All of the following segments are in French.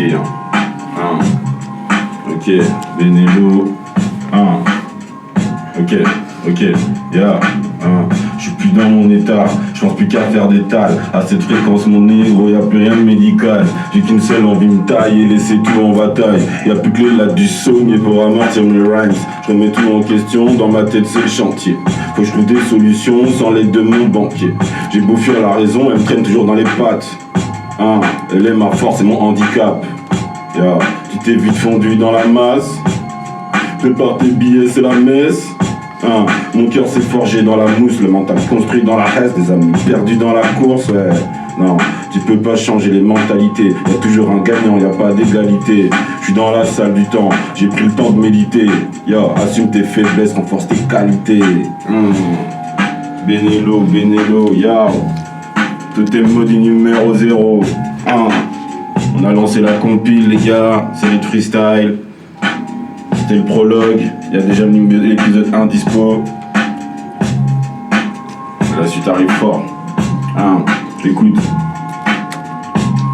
chier. Ok, Benello. Ok, yeah. Je suis plus dans mon état, je pense plus qu'à faire des tales. À cette fréquence, mon négro, y'a plus rien de médical. J'ai qu'une seule envie, me tailler, laisser tout en bataille. Y'a plus que les lattes du Saunier pour amortir mes rhymes. Je remets tout en question, dans ma tête c'est le chantier. Faut que je trouve des solutions sans l'aide de mon banquier. J'ai beau fuir la raison, elle me traîne toujours dans les pattes. Elle est ma force et mon handicap. Yeah. Tu t'es vite fondu dans la masse. Prépare tes billets, c'est la messe. Mon cœur s'est forgé dans la mousse, le mental construit dans la reste, des amis perdus dans la course, ouais. Non, tu peux pas changer les mentalités, y'a toujours un gagnant, y'a pas d'égalité. Je suis dans la salle du temps, j'ai pris le temps de méditer. Yo, assume tes faiblesses, renforce tes qualités. Benello, yo. Tout est maudit numéro 0. On a lancé la compile, les gars, c'est les freestyle. C'était le prologue, il y a déjà l'épisode 1 dispo. La suite arrive fort. Écoute.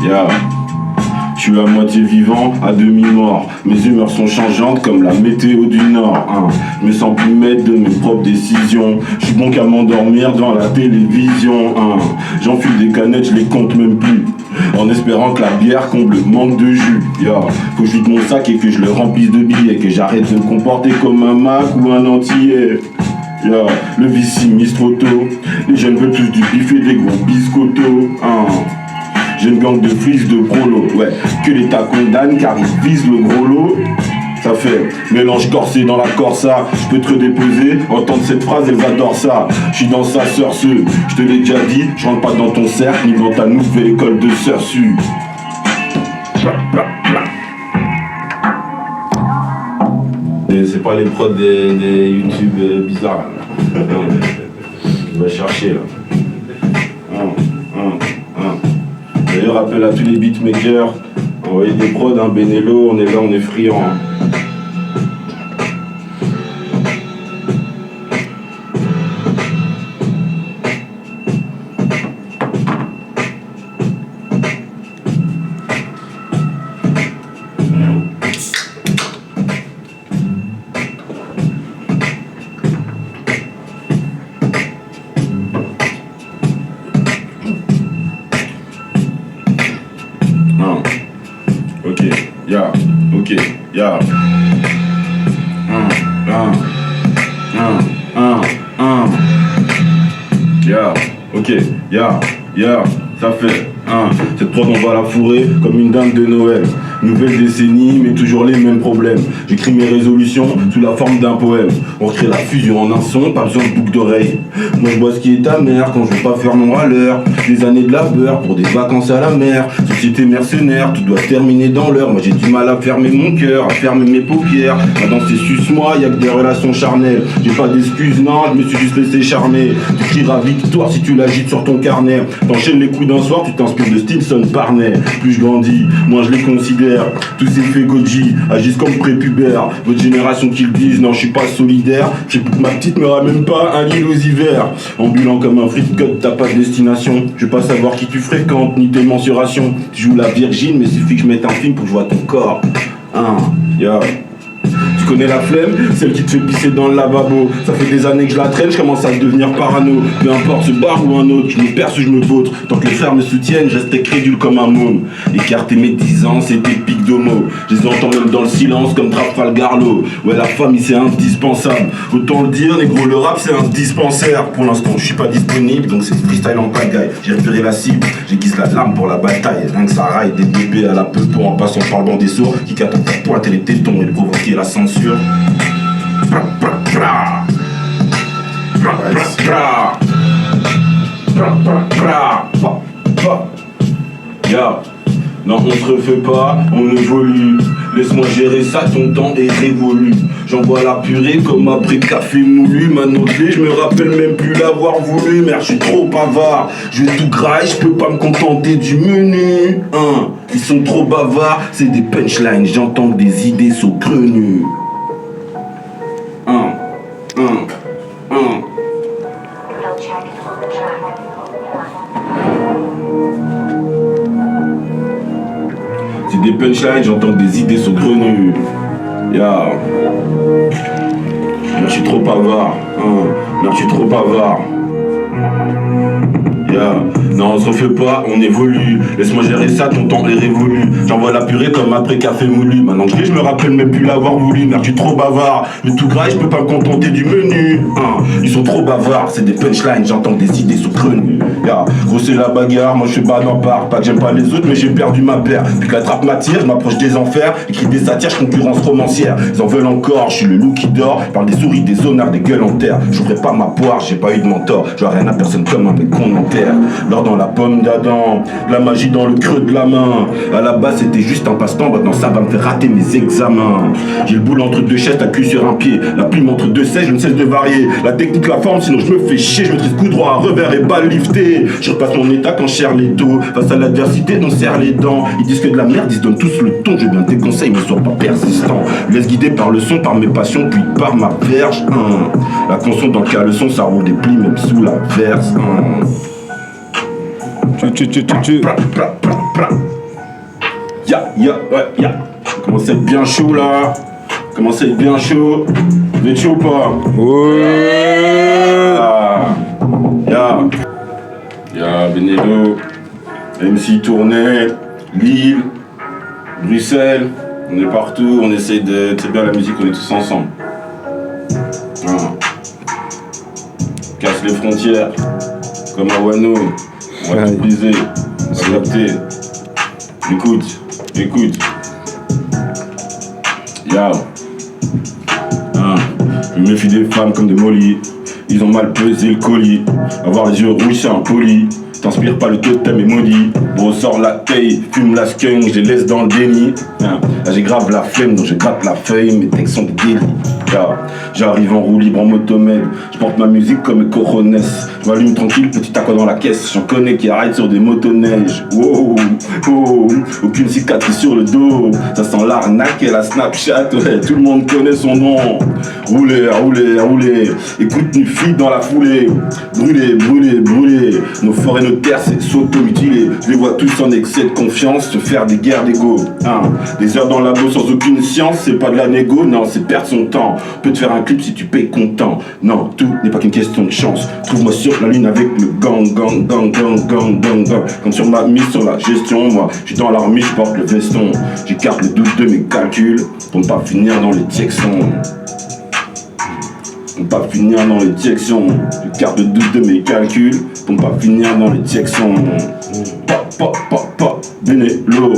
Yeah. Je suis à moitié vivant, à demi-mort. Mes humeurs sont changeantes comme la météo du Nord. Je me sens plus maître de mes propres décisions. Je suis bon qu'à m'endormir devant la télévision. J'enfile des canettes, je les compte même plus. En espérant que la bière comble le manque de jus. Faut que je vide mon sac et que je le remplisse de billets. Que j'arrête de me comporter comme un Mac ou un antillais. Le vice s'immisce trop tôt. Les jeunes veulent tous du bif et des gros biscottos. J'ai une gang de fils de prolo. Ouais, que l'État condamne car ils visent le gros lot. Ça fait mélange corsé dans la corsa. Je peux te redéposer, entendre cette phrase, elles adorent ça. Je suis dans sa sœur Su, je te l'ai déjà dit. Je rentre pas dans ton cercle, ni dans ta nouvelle école de sœur Su. C'est pas les prods des YouTube bizarres. On va chercher là. D'ailleurs, appel à tous les beatmakers. Envoyez des prods, Benello, on est là, on est friand. Ça fait cette prod on va la fourrer comme une dinde de Noël. Nouvelle décennie mais toujours les mêmes problèmes. J'écris mes résolutions sous la forme d'un poème. On crée la fusion en un son, pas besoin de boucle d'oreille. Moi je vois ce qui est ta mère quand je veux pas faire mon râleur. Des années de labeur pour des vacances à la mer. Société mercenaire, tout doit se terminer dans l'heure. Moi j'ai du mal à fermer mon cœur, à fermer mes paupières. Maintenant c'est suce-moi, y'a que des relations charnelles. J'ai pas d'excuses, non, je me suis juste laissé charmer. Tu crieras victoire si tu l'agites sur ton carnet. T'enchaînes les coups d'un soir, tu t'inspires de Stinson Barney. Plus je grandis, moins je les considère. Tous ces faits Goji agissent comme prépubères. Votre génération qui le disent, non je suis pas solidaire. Ma petite me ramène pas un lit aux hivers. Ambulant comme un fric cut, t'as pas de destination. Je veux pas savoir qui tu fréquentes, ni tes mensurations. Tu joues la virgine, mais suffit que je mette un film pour que je vois ton corps. Tu connais la flemme, celle qui te fait pisser dans le lavabo. Ça fait des années que je la traîne, je commence à devenir parano. Peu importe ce bar ou un autre, je me perce ou je me vautre. Tant que les frères me soutiennent, je restais crédule comme un môme. Écarter mes 10 ans, c'était pic d'homo. Je les entends même dans le silence comme Trafalgar Law. Ouais, la famille c'est indispensable. Autant le dire, négro, le rap c'est un dispensaire. Pour l'instant, je suis pas disponible, donc c'est freestyle en pagaille. J'ai repéré la cible, j'aiguise la lame pour la bataille. Rien que ça raille des bébés à la peuple en passant par le banc des sourds qui qu'attendent pour pointer les tétons et provoquer la censure. Non, on se refait pas, on évolue. Laisse-moi gérer ça, ton temps est révolu. J'envoie la purée comme après café moulu. Maintenant je me rappelle même plus l'avoir voulu. Merde, je suis trop bavard. Je vais tout grailler, je peux pas me contenter du menu. Ils sont trop bavards, c'est des punchlines. J'entends que des idées saugrenues. c'est des punchlines, j'entends que des idées saugrenues. Ya. Merde, je suis trop bavard. Merde, je suis trop bavard. Yeah. Non, on se refait pas, on évolue. Laisse-moi gérer ça, ton temps est révolu. J'envoie la purée comme après café moulu. Maintenant que je me rappelle même plus l'avoir voulu. Merde, je suis trop bavard. Mais tout gras, je peux pas me contenter du menu. Ils sont trop bavards, c'est des punchlines, j'entends des idées saugrenues. Yeah. Gros, c'est la bagarre, moi je suis bas dans part. Pas que j'aime pas les autres, mais j'ai perdu ma paire. Puis que la trappe m'attire, je m'approche des enfers. Écris des satires, je concurrence romancière. Ils en veulent encore, je suis le loup qui dort. Parle des souris, des honnards, des gueules en terre. J'ouvrais pas ma poire, j'ai pas eu de mentor. Je vois rien à personne comme un mec qu'on enterre. L'or dans la pomme d'Adam, la magie dans le creux de la main. À la base c'était juste un passe-temps, maintenant ça va me faire rater mes examens. J'ai le boule entre deux chaises, la queue sur un pied. La plume entre deux sèches, je ne cesse de varier. La technique, la forme, sinon je me fais chier. Je maîtrise coup droit, à revers et balle lifté. Je repasse mon état quand je serre les dos. Face à l'adversité, on serre les dents. Ils disent que de la merde, ils se donnent tous le ton. Je bien tes conseils, mais sois pas persistant. Laisse guider par le son, par mes passions, puis par ma verge. La conscience dans le caleçon, ça roule des plis même sous la verse. Ya. Commence à être bien chaud là. Commence à être bien chaud. Vous êtes chaud ou pas? Ouais. Ya, Benelo, MC Tournai, Lille, Bruxelles. On est partout, on essaye de... C'est bien la musique, on est tous ensemble. Casse les frontières, comme à Wano. On va tout briser, on va capter. Écoute. Ya. Je me méfie des femmes comme des mollies. Ils ont mal pesé le colis. Avoir les yeux rouges, c'est impoli. T'inspires pas, le totem est maudit. Ressort la taille, fume la skunk, je les laisse dans le déni. Là j'ai grave la flemme, donc je gratte la feuille, mes textes sont des délits. J'arrive en roue libre en motomède. Je porte ma musique comme mes coronets. Je m'allume tranquille, petit accord dans la caisse. J'en connais qui arrêtent sur des motoneiges. Wow, aucune cicatrice sur le dos. Ça sent l'arnaque et la Snapchat. Ouais, tout le monde connaît son nom. Rouler. Écoute une fille dans la foulée. Brûler. Nos forêts, nos terres, c'est s'auto-mutiler. Je les vois tous en excès de confiance, se faire des guerres d'ego. Des heures dans le labo sans aucune science, c'est pas de la négo, non, c'est perdre son temps. Peut te faire un clip si tu payes content. Non, tout n'est pas qu'une question de chance. Trouve-moi sur la lune avec le gang. Comme sur ma mise sur la gestion, moi, je suis dans l'armée, je porte le veston. J'écarte le doute de mes calculs pour ne pas finir dans les textions. J'écarte le doute de mes calculs pour ne pas finir dans les textions. Benelo.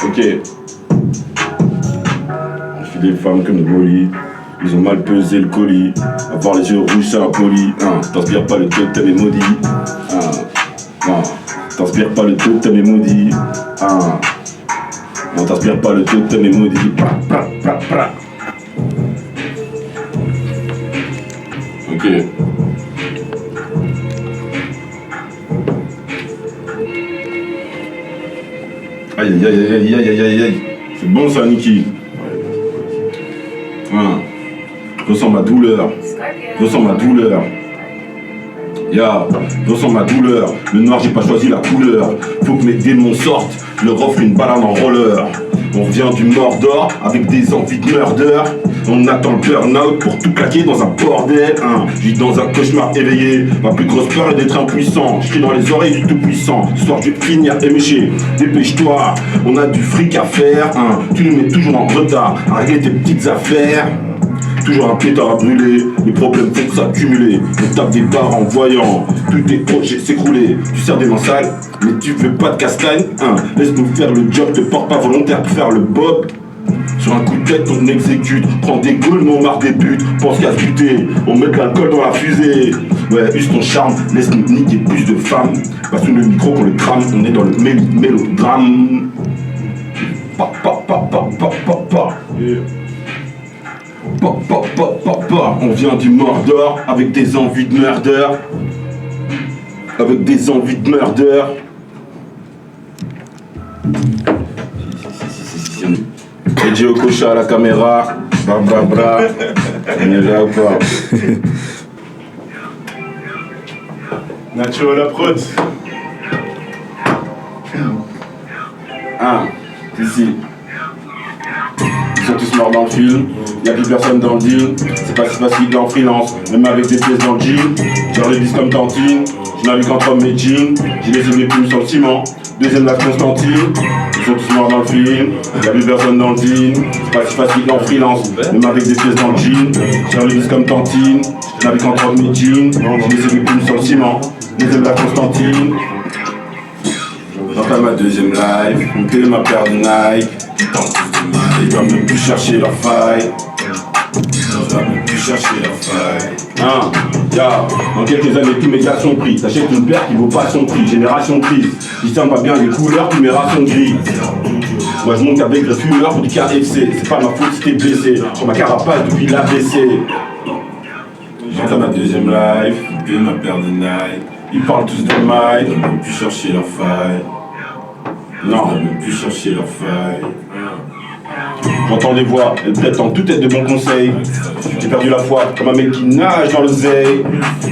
Ok. Je suis des femmes comme des molis. Ils ont mal pesé le colis. Avoir les yeux rouges, c'est impoli. T'inspires pas, le totem est maudit. T'inspires pas, le totem est maudit. Non, t'inspires pas, le totem est maudit. Ok. Aïe. C'est bon ça, Niki. Je ressens ma douleur. Je ressens ma douleur. Le noir, j'ai pas choisi la couleur. Faut que mes démons sortent. Je leur offre une balade en roller. On vient du Mordor avec des envies de murder. On attend le burn-out pour tout claquer dans un bordel. Je vis dans un cauchemar éveillé. Ma plus grosse peur est d'être impuissant. Je crie dans les oreilles du tout-puissant. Ce soir je vais finir éméché. Dépêche-toi, on a du fric à faire. Tu nous mets toujours en retard à régler tes petites affaires. Toujours un pétard à brûler, les problèmes vont s'accumuler. On tape des barres en voyant tous tes projets s'écrouler. Tu sers des mains sales, mais tu veux pas de castagne. Laisse-nous faire le job, te porte pas volontaire pour faire le bob. Sur un coup de tête on exécute. Prends des gaules mais on marque des buts. Pense qu'à se buter, on met de l'alcool dans la fusée. Ouais, use ton charme, laisse-nous niquer plus de femmes. Passe le micro qu'on le crame, on est dans le mélodrame. On vient du Mordor avec des envies de murder. Et Joe Kocha à la caméra. Bra. On est là ou pas? Nacho à la prod. Si. Ils sont tous morts dans le film, y'a plus personne dans le deal. C'est pas si facile en freelance, même avec des pièces dans le jean. Genre les disques comme Tantine, je navigue entre mes jeans. J'ai laissé mes plumes sur le ciment, deuxième la Constantine. Ils sont tous morts dans le film, y'a plus personne dans le deal. C'est pas si facile en freelance, même avec des pièces dans le jean. Genre les disques comme Tantine, je navigue entre mes jeans. J'ai laissé mes plumes sur le ciment, deuxième la Constantine. J'entends ma deuxième live, on paye ma paire de Nike. Ils doivent même plus chercher leur faille. Dans quelques années, tous mes gars sont pris. T'achètes une paire qui vaut pas son prix. Génération crise. Distingue pas bien les couleurs, tous mes rats sont gris. Moi je monte avec le fumeur pour du KFC. C'est pas ma faute si t'es blessé. Sur ma carapace depuis l'ABC. J'entends ma deuxième live, paye ma paire de Nike. Ils parlent tous de maille. Ils doivent même plus chercher leur faille. Non, ils doivent même plus chercher leur faille. J'entends des voix, elles prétendent tout être de bons conseils. J'ai perdu la foi, comme un mec qui nage dans l'oseille.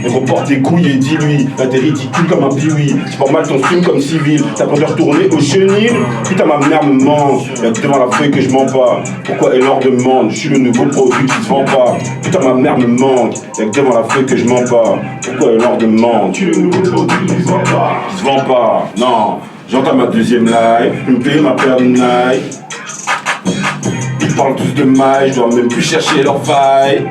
On reporte tes couilles et dis-lui, là t'es ridicule comme un pioui. Tu portes mal ton stream comme civil, t'as peur de retourner au chenil. Putain ma mère me manque, y'a devant la feuille que je mens pas. Pourquoi elle leur demande, je suis le nouveau produit qui se vend pas. Putain ma mère me manque, y'a devant la feuille que je mens pas. Pourquoi elle leur demande, je suis le nouveau produit qui se vend pas. Qui se vend pas, non. J'entends ma deuxième live, je me paye ma paire de Nike. Ils parlent tous de maille, je dois même plus chercher leur faille.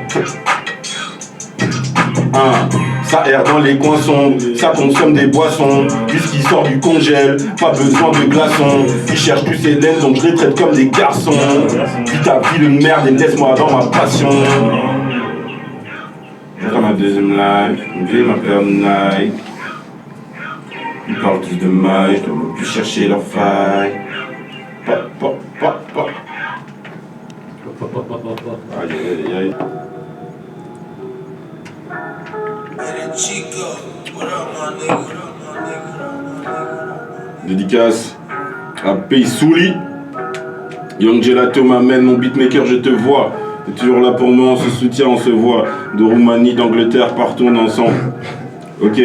Ça erre dans les coins sombres, ça consomme des boissons. Puisqu'il sort du congèle, pas besoin de glaçons. Ils cherchent tous ces laines, donc je les traite comme des garçons. Vis ta vie de merde et laisse-moi dans ma passion. J'entends ma deuxième live, une vieille ma paire de Nike. Ils parlent tous de maille, je dois même plus chercher leur faille. Aïe. Dédicace à Paysouli. Young Gelato m'amène, mon beatmaker, je te vois. T'es toujours là pour moi, on se soutient, on se voit. De Roumanie, d'Angleterre, partout on est ensemble. Ok.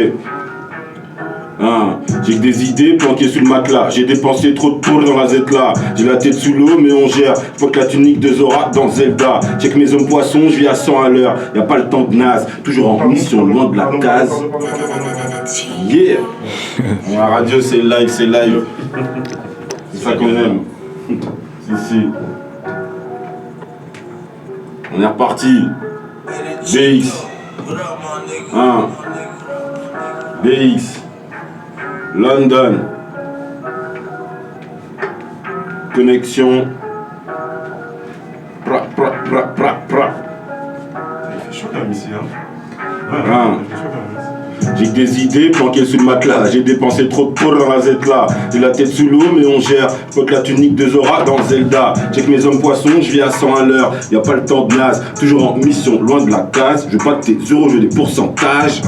J'ai que des idées planquées sous le matelas. J'ai dépensé trop de tôle dans la Z-là. J'ai la tête sous l'eau mais on gère. Je vois que la tunique de Zora dans Zelda. Check mes hommes poissons, je vis à 100 à l'heure. Y'a pas le temps de naze, toujours en mission loin de la case. Yeah. La radio c'est live, c'est live. C'est ça qu'on aime. Si. On est reparti. BX. BX. London. Connexion. Pra. Il fait chaud quand même ici, hein. Il fait chaud quand même ici. J'ai que des idées planquées sous le matelas. J'ai dépensé trop de pôle dans la Z-là. J'ai la tête sous l'eau mais on gère. Faut que la tunique de Zora dans Zelda. Check mes hommes poissons, je vis à 100 à l'heure. Y'a pas le temps de naze, toujours en mission, loin de la case. Je veux pas que tes euros, je veux des pourcentages.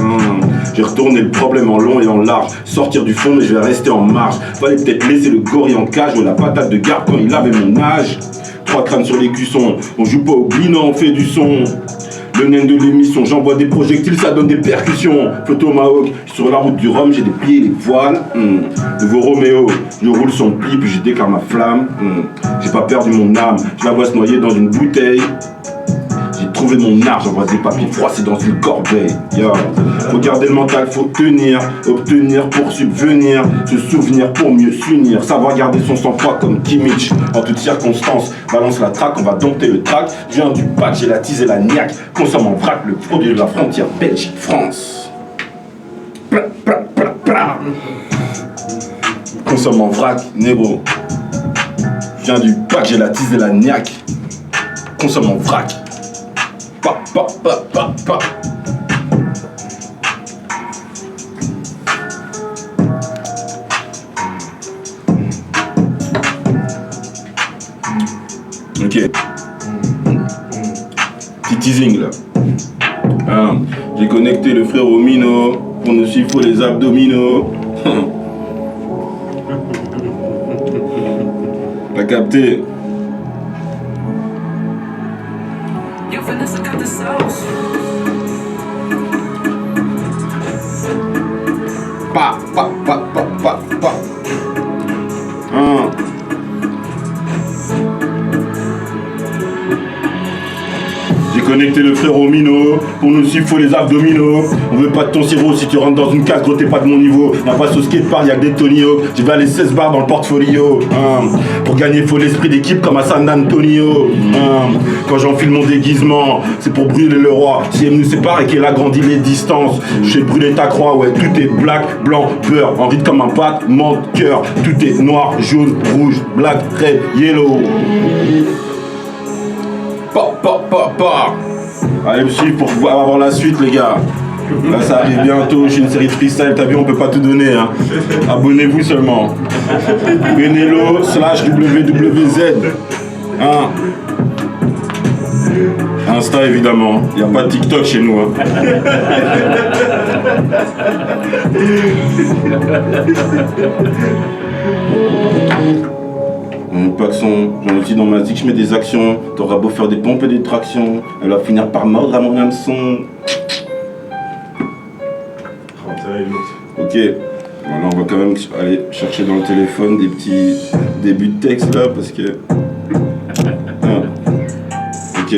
J'ai retourné le problème en long et en large. Sortir du fond mais je vais rester en marge. Fallait peut-être laisser le gorille en cage ou la patate de garde quand il avait mon âge. 3 crânes sur les cuissons, on joue pas au glina, on fait du son. Le nain de l'émission, j'envoie des projectiles, ça donne des percussions. Photo Mahawk, sur la route du Rhum, j'ai des pieds et des voiles. Nouveau Roméo, je roule son pli, puis je déclare ma flamme. J'ai pas perdu mon âme, je la vois se noyer dans une bouteille. J'ai trouvé mon art, j'envoie des papiers froissés dans une corbeille. Yo. Faut garder le mental, faut tenir, obtenir pour subvenir, se souvenir pour mieux s'unir, savoir garder son sang-froid comme Kimmich. En toutes circonstances, balance la traque, on va dompter le track. Je viens du pack, j'ai la tise et la niaque. Consomme en vrac le produit de la frontière Belgique-France. Consomme en vrac, négro. Je viens du pack, j'ai la tise et la niaque. Consomme en vrac. Pa. Ok. Petit teasing là. J'ai connecté le frère au Mino. Pour nous suivre faut les abdominaux. T'as capté? Pa. connecter le frérot Mino. Pour nous suivre, faut les abdominaux. On veut pas de ton sirop si tu rentres dans une case, gros, t'es pas de mon niveau. Y'a pas au skatepark, y'a que des Tonio. J'ai vers les 16 bars dans le portfolio. Pour gagner, faut l'esprit d'équipe comme à San Antonio. Quand j'enfile mon déguisement, c'est pour brûler le roi. Si elle nous sépare et qu'elle agrandit les distances, je sais brûler ta croix, ouais, tout est black, blanc, beurre, en rythme comme un battement de cœur. Tout est noir, jaune, rouge, black, red, yellow. Pa. Allez me suivre pour pouvoir avoir la suite, les gars. Là, ça arrive bientôt. Je suis une série de freestyle. T'as vu, on peut pas tout donner. Hein. Abonnez-vous seulement. Benelo/WWZ. Hein. Insta, évidemment. Y a pas de TikTok chez nous. Hein. Paxson, j'en ai dit dans ma zik, je mets des actions. T'auras beau faire des pompes et des tractions, elle va finir par mordre à mon hameçon. Ok, voilà, on va quand même aller chercher dans le téléphone des petits débuts de texte là parce que. Ok.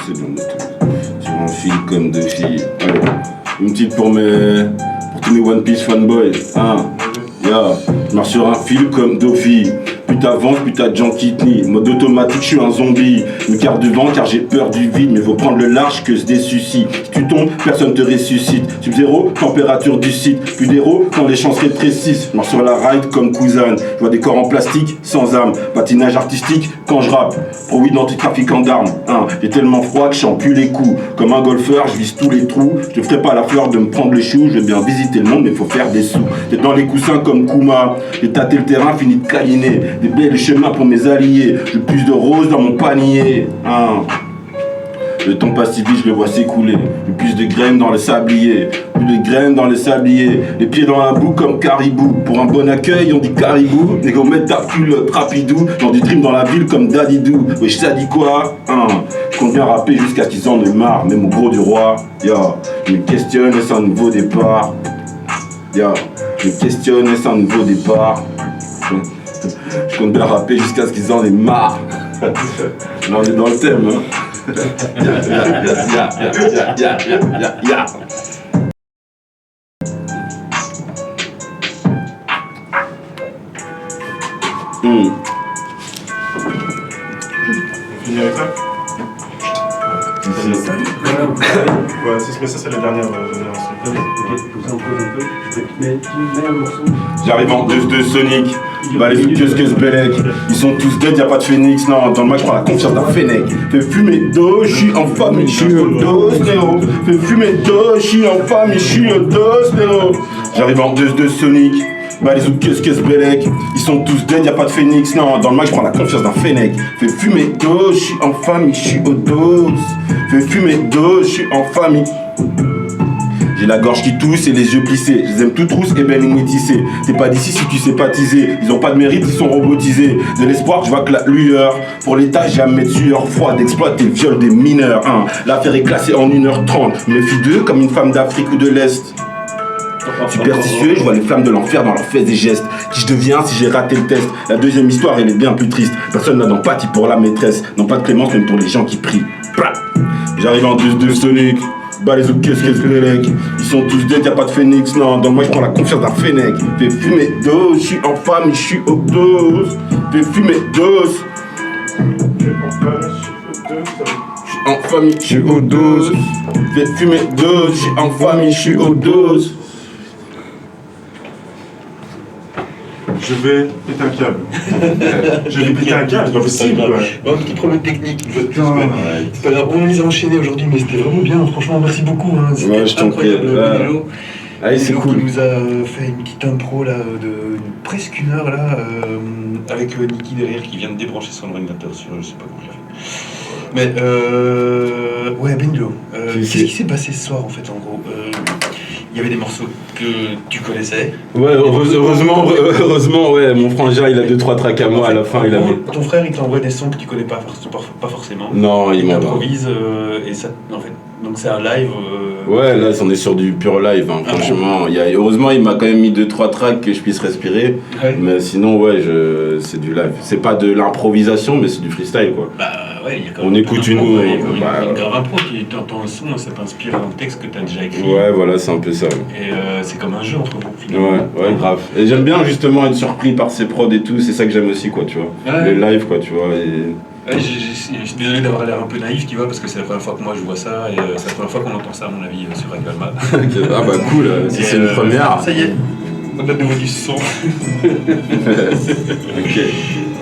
C'est bon, sur un fil comme deux filles. Allez, une petite pour tous mes One Piece fanboys, je marche sur un fil comme Dofi. Plus t'avances, plus t'as de gens qui te nient. Mode automatique, je suis un zombie. Me garde devant car j'ai peur du vide. Mais vaut prendre le large que se des soucis. Si tu tombes, personne te ressuscite. Sub-0, température du site. Plus d'héros quand les chances rétrécissent. Je marche sur la ride comme Kuzan. Je vois des corps en plastique sans âme. Patinage artistique quand je rappe. Pro oui d'antitrafiquant d'armes. J'ai tellement froid que je sens plus les coups. Comme un golfeur, je vise tous les trous. Je te ferai pas la fleur de me prendre les choux. Je vais bien visiter le monde, mais faut faire des sous. T'es dans les coussins comme Kuma. J'ai tâté le terrain, fini de câliner. Des belles chemins pour mes alliés. J'ai plus de roses dans mon panier. Le temps passe si vite, je le vois s'écouler. J'ai plus de graines dans le sablier. Plus de graines dans le sablier. Les pieds dans la boue comme caribou. Pour un bon accueil, on dit caribou. Les gars, mettent ta culotte rapidou. Dans du dream dans la ville comme Dadidou. Ouais, ça dit quoi? Je compte bien rapper jusqu'à ce qu'ils en aient marre. Même au gros du roi. Je me questionne et c'est un nouveau départ. Je me questionne et c'est un nouveau départ. Je compte bien rapper jusqu'à ce qu'ils en aient marre. Là, on est dans le thème, hein. Ya. Fini avec ça? Ouais, mais ça c'est la dernière génération. J'arrive en 2-2 Sonic. Bah les que ce Belek. Ils sont tous dead, y'a pas de phénix. Non, dans le match, je prends la confiance d'un Fennec. Fais fumer d'eau, j'suis en famille, j'suis au dos, néo. Fais fumer d'eau, j'suis en famille, j'suis au dos, néo. J'arrive en 2-2 Sonic. Bah les autres qu'est-ce Belek. Ils sont tous dead, y'a pas de phénix. Non, dans le match, je prends la confiance d'un Fennec. Fais fumer d'eau, j'suis en famille, j'suis au dos. Fais fumer d'eau, j'suis en famille. J'ai la gorge qui tousse et les yeux plissés. Je les aime toutes rousses et belles et métissées. T'es pas d'ici si tu sais pas teaser. Ils ont pas de mérite, ils sont robotisés. De l'espoir, je vois que la lueur. Pour l'état, j'ai à me mettre sueur froide. Exploite et viol des mineurs. L'affaire est classée en 1h30. Me fie d'eux comme une femme d'Afrique ou de l'Est. Superstitieux, je vois les flammes de l'enfer dans leurs faits et gestes. Qui je deviens si j'ai raté le test? La deuxième histoire, elle est bien plus triste. Personne n'a d'empathie pour la maîtresse. Non, pas de clémence, même pour les gens qui prient. J'arrive en 2-2 Sonic. Bah les autres qu'est-ce Belek. Ils sont tous dead, y'a pas de phénix. Non, dans moi je prends la confiance d'un Fennec. Fais fumer d'os, j'suis en famille, j'suis au dos. Fais fumer d'os. En famille, j'suis au dos. Fais fumer d'os, j'suis en famille, j'suis au dos. Je vais péter un câble. Je vais péter un câble, c'est pas possible. Bon, petit problème technique. C'est pas grave, on les a enchaînés aujourd'hui, mais c'était vraiment bien. Franchement, merci beaucoup. Ouais, je t'en prie. Allez, c'est cool. Il nous a fait une petite intro là, de presque une heure là, avec Niki derrière qui vient de débrancher son ordinateur sur je sais pas comment il a fait. Mais ouais, Benjo, qu'est-ce qui s'est passé ce soir en fait en gros? Il y avait des morceaux que tu connaissais. Ouais, heureusement, ouais, mon frangin il a 2-3 tracks à moi à la fin. Il avait... Ton frère il t'envoie des sons que tu connais pas forcément. Non, il improvise et ça, en fait, Donc c'est un live. Ouais, là, on est sur du pur live, hein, franchement. Heureusement, il m'a quand même mis 2-3 tracks que je puisse respirer. Ouais. Mais sinon, ouais, c'est du live. C'est pas de l'improvisation, mais c'est du freestyle, quoi. Bah ouais, il y a quand On même. écoute un une- impro, il y a quand même bah, une grave impro qui t'entends le son, ça t'inspire un texte que t'as déjà écrit. Ouais, voilà, c'est un peu ça. Et c'est comme un jeu entre vous, finalement. Ouais, grave. Et j'aime bien justement être surpris par ses prods et tout, c'est ça que j'aime aussi, quoi, tu vois. Ouais. Le live, quoi, tu vois. Et... Ouais, je suis désolé d'avoir l'air un peu naïf, tu vois, parce que c'est la première fois que moi je vois ça, et c'est la première fois qu'on entend ça, à mon avis, sur Radio Alma. Ah bah cool, si Et, c'est une première. Ça y est, on a de nouveau du son. Ok.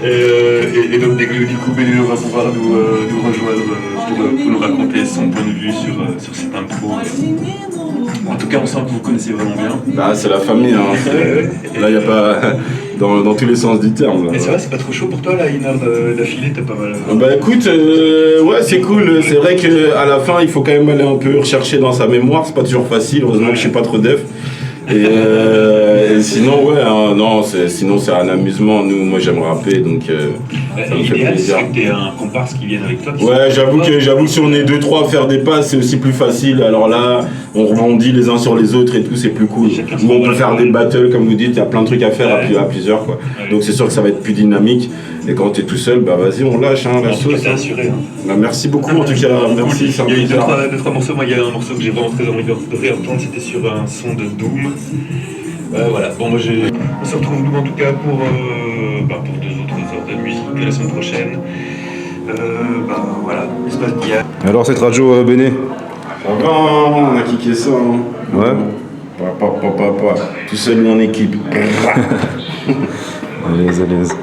Et donc, du coup, Bénélo va pouvoir nous rejoindre pour nous raconter son point de vue sur cette impro. En tout cas, on sent que vous connaissez vraiment bien. Bah, c'est la famille, hein. Là, il a pas. Dans tous les sens du terme. Là. Et c'est vrai, c'est pas trop chaud pour toi, là, une heure d'affilée, t'as pas mal. Bah écoute, ouais, c'est cool. C'est vrai qu'à la fin, il faut quand même aller un peu rechercher dans sa mémoire. C'est pas toujours facile. Heureusement que je suis pas trop def. Et sinon, ouais, hein, non, sinon c'est un amusement. Moi, j'aime rapper, donc ça me fait L'idéal, plaisir. c'est que t'aies un comparse qui vienne avec toi. Ouais, j'avoue que si on est 2-3 à faire des passes, c'est aussi plus facile. Alors là, on rebondit les uns sur les autres et tout, c'est plus cool. Chacun Ou on peut son faire des battles, comme vous dites, il y a plein de trucs à faire à plusieurs, quoi. Ouais. Donc c'est sûr que ça va être plus dynamique. Et quand t'es tout seul, bah vas-y, on lâche, hein, la En tout cas, sauce. t'es assuré. Hein. Bah, merci beaucoup, en tout cas. Merci, c'est un Il y a eu plaisir. deux, trois morceaux. Moi, il y a un morceau que j'ai vraiment très envie de réentendre. C'était sur un son de Doom. Voilà. Bon, moi, on se retrouve nous en tout cas pour 2 autres heures de musique la semaine prochaine. Voilà. Espace Billard. Alors cette radio Béné. Ça va, hein, on a kické ça. Hein. Ouais. Tout seul ou en équipe. Allez, allez.